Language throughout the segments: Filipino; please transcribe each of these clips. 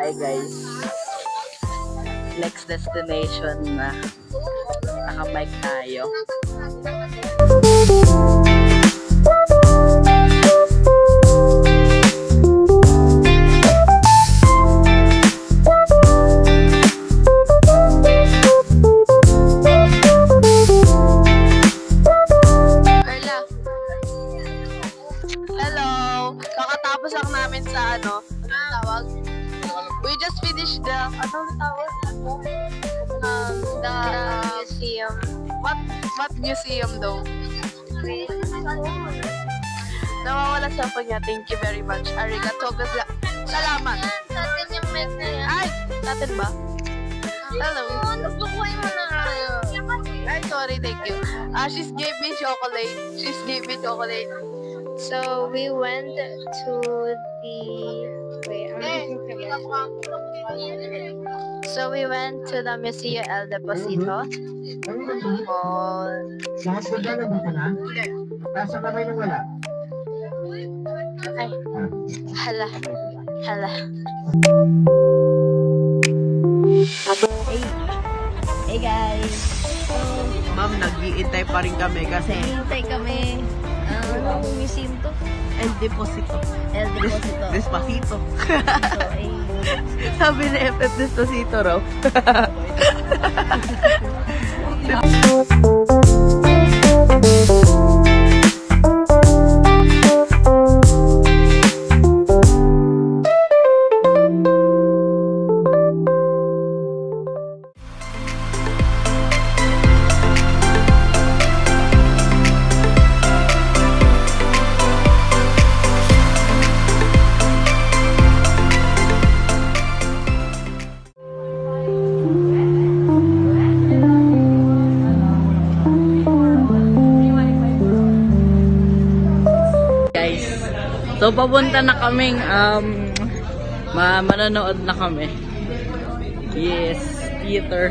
Hi guys. Next destination na. Naka-bike tayo. Kakatapos lang namin sa ano tawag? We just finished the tawag? The museum. What museum though? Nawawala sa po niya. Thank you very much. Arigato goza. Salamat. Natin yung mic na yan. Ay! Natin ba? Hello. Nabukuhay mo na kayo. Ay, sorry. Thank you. She's gave me chocolate. So we went to the Museo El Deposito Mall. Ay, hala. Hey guys. Ma'am, nag-iintay pa rin kami kasi Hintay kami. Anong museum to? El Deposito. Despacito. So, Sabi ni FF Despacito raw. So, papunta na kaming, manonood na kami. Yes, theater.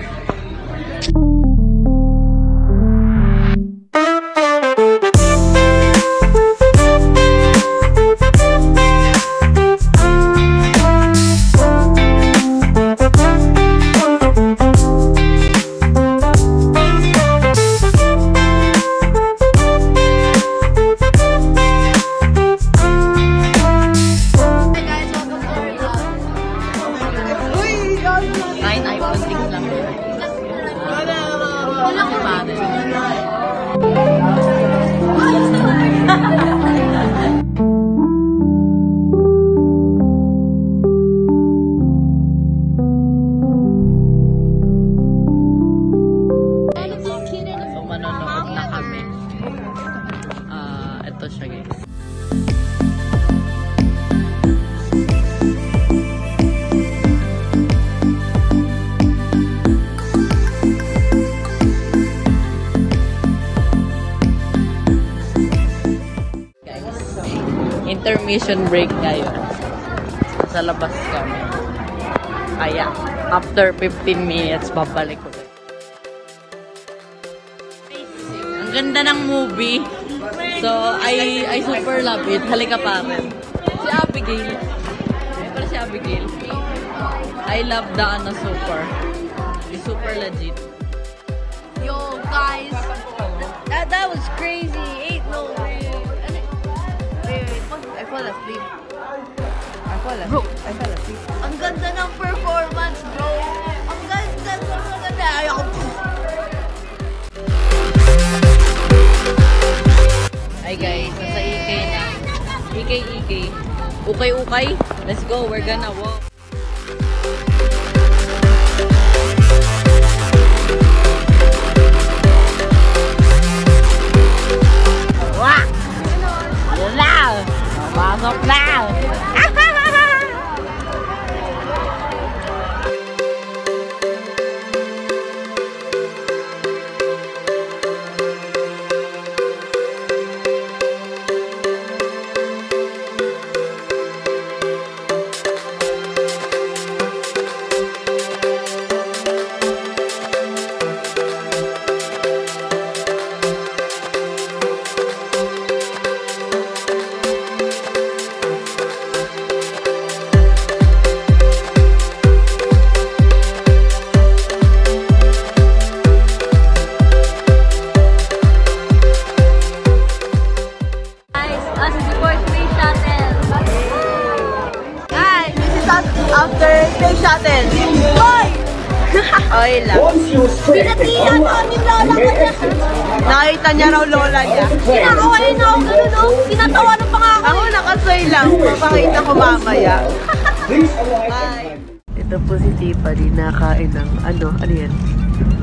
Intermission break ngayon. Sa labas kami. Kaya, after 15 minutes, babalik ko. Ang ganda ng movie. So, I super love it. Halika pa rin. Si Abigail. Siyempre si Abigail. I love the super. It's super legit. yo guys, that was crazy. Ain't no way. Wait, I fall asleep. I fell asleep. Ang ganda ng performance, bro. Ang ganda. Ayoko. Hi guys, nasa EK na. EK. Ukay. Let's go, we're gonna walk. Wah! Yun na! Pasok na! after space shuttle. Hoy! Okay lang. Pinatiyan ako ni Lola ko niya. Nakita niya raw lola niya. Kinakawain ako gano'n, no? Tinatawanan pa nga ako. Ako nakasay lang. Papakita ko mamaya. Bye. Ito po si Tiffany nakain ng ano yan?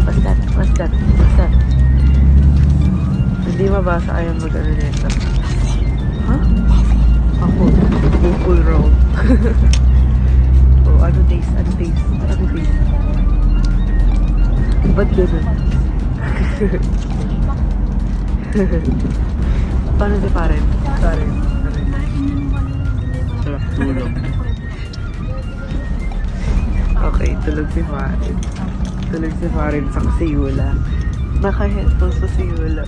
What's that? Hindi mabasa kayang mag-ano nito. Ha? Ako. Google roll. Oh, ano taste? Ba't ganun? Paano si Paren? Sorry. Sarap tulog. Okay, tulog si Paren. Tulog si Paren sa Siyula. Naka-headphones sa Siyula.